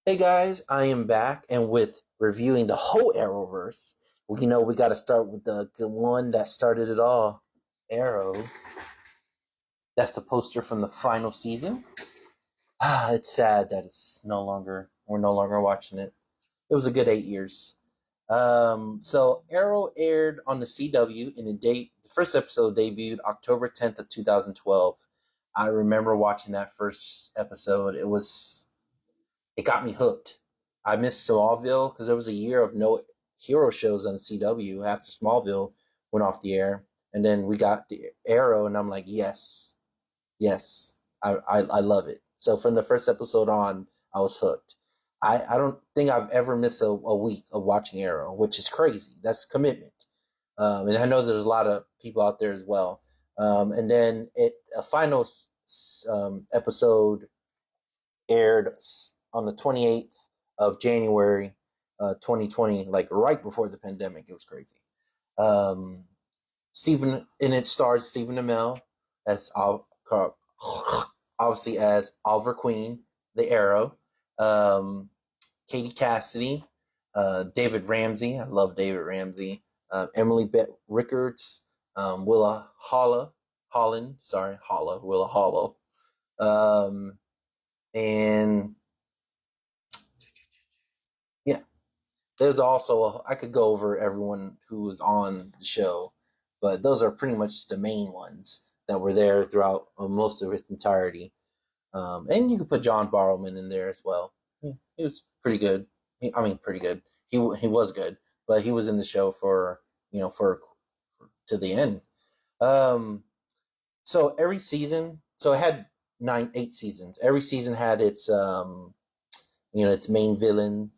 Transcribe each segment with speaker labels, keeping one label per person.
Speaker 1: Hey guys, I am back and with reviewing the whole Arrowverse. We got to start with the one that started it all. Arrow. That's the poster from the final season. It's sad that we're no longer watching it. It was a good 8 years. So Arrow aired on the CW and the first episode debuted October 10th of 2012. I remember watching that first episode. It got me hooked. I missed Smallville because there was a year of no hero shows on the CW after Smallville went off the air, and then we got the Arrow, and I'm like, yes, yes, I love it. So from the first episode on, I was hooked. I don't think I've ever missed a week of watching Arrow, which is crazy. That's commitment, and I know there's a lot of people out there as well. And then a final episode aired on the 28th of January, 2020, like right before the pandemic. It was crazy. Um, Stephen, and it stars Stephen Amell as obviously as Oliver Queen, the Arrow, um, Katie Cassidy, David Ramsey. I love David Ramsey. Emily Bett Rickards, Willa Hollow, and yeah, there's also I could go over everyone who was on the show, but those are pretty much the main ones that were there throughout most of its entirety. And you could put John Barrowman in there as well. He was pretty good. Pretty good. He was good, but he was in the show for for to the end. Um, so every season, so it had 8 seasons. Every season had its main villain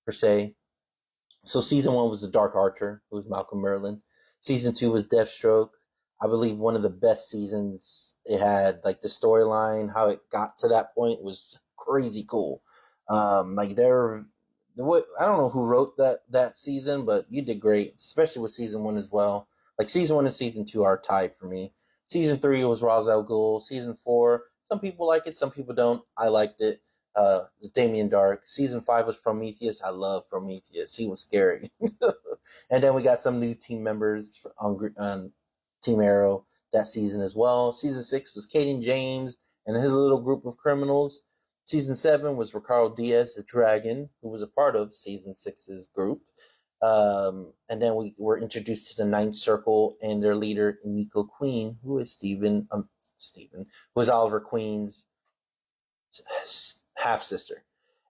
Speaker 1: per se. So season one was the Dark Archer, who was Malcolm Merlin. Season two was Deathstroke. I believe one of the best seasons it had. Like the storyline, how it got to that point was crazy cool. Like I don't know who wrote that season, but you did great, especially with season one as well. Like season one and season two are tied for me. Season three was Ra's al Ghul. Season four, some people like it, some people don't. I liked it. Damien Dark. Season five was Prometheus. I love Prometheus. He was scary. And then we got some new team members on Team Arrow that season as well. Season six was Caden James and his little group of criminals. Season seven was Ricardo Diaz, the dragon, who was a part of season six's group. And then we were introduced to the Ninth Circle and their leader, Nico Queen, who is who is Oliver Queen's half sister.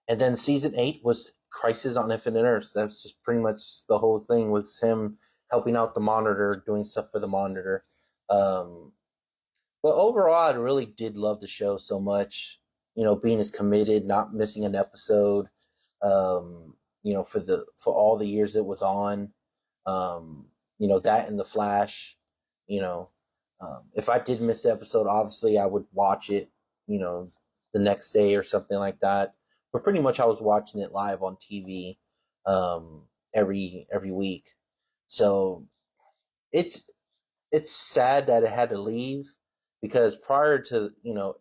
Speaker 1: And then season 8 was Crisis on Infinite Earths. That's just pretty much the whole thing was him helping out the Monitor, doing stuff for the Monitor. Um, but overall, I really did love the show so much. Being as committed, not missing an episode. For all the years it was on. That and the Flash. If I did miss the episode, obviously I would watch it. The next day or something like that. But pretty much I was watching it live on TV every week. So it's sad that it had to leave because prior to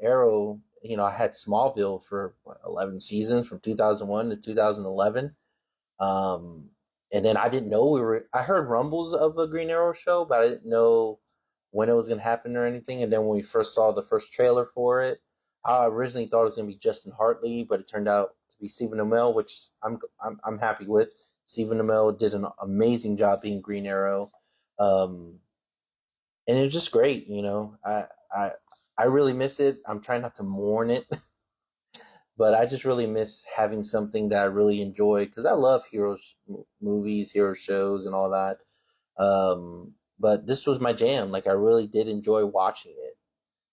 Speaker 1: Arrow, I had Smallville for 11 seasons from 2001 to 2011. And then I didn't know I heard rumbles of a Green Arrow show, but I didn't know when it was going to happen or anything. And then when we first saw the first trailer for it, I originally thought it was going to be Justin Hartley, but it turned out to be Stephen Amell, which I'm happy with. Stephen Amell did an amazing job being Green Arrow, and it was just great. I really miss it. I'm trying not to mourn it, but I just really miss having something that I really enjoy because I love movies, hero shows, and all that. But this was my jam. Like I really did enjoy watching it.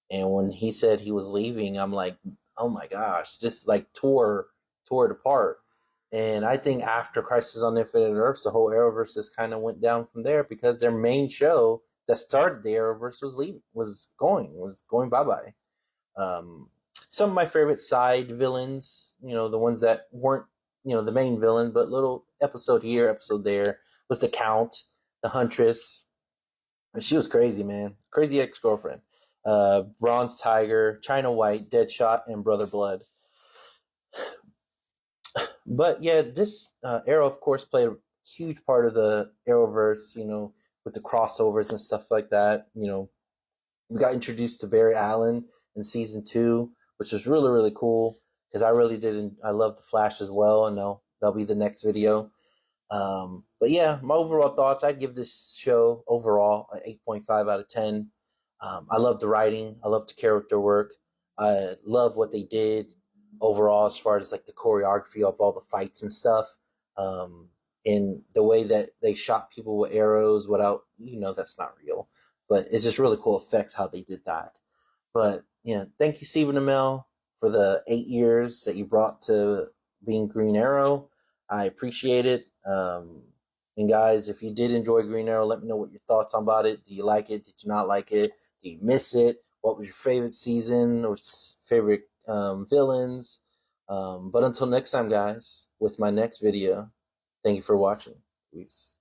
Speaker 1: And when he said he was leaving, I'm like, oh my gosh, just like tore it apart. And I think after Crisis on Infinite Earths, the whole Arrowverse just kind of went down from there because their main show that started the Arrowverse was going bye bye. Some of my favorite side villains, the ones that weren't, the main villain, but little episode here, episode there, was the Count, the Huntress. And she was crazy, man. Crazy ex-girlfriend. Bronze Tiger, China White, Deadshot, and Brother Blood. But yeah, this Arrow, of course, played a huge part of the Arrowverse. With the crossovers and stuff like that. We got introduced to Barry Allen in season two, which was really really cool because I really didn't. I love the Flash as well, and that'll be the next video. But yeah, my overall thoughts, I'd give this show overall an 8.5 out of 10. I love the writing. I love the character work. I love what they did overall as far as like the choreography of all the fights and stuff. Um, and the way that they shot people with arrows without, that's not real. But it's just really cool effects how they did that. But yeah, thank you, Stephen Amell, for the 8 years that you brought to being Green Arrow. I appreciate it. And guys, if you did enjoy Green Arrow, let me know what your thoughts about it. Do you like it? Did you not like it? Do you miss it? What was your favorite season or favorite villains? But until next time, guys, with my next video, thank you for watching. Peace.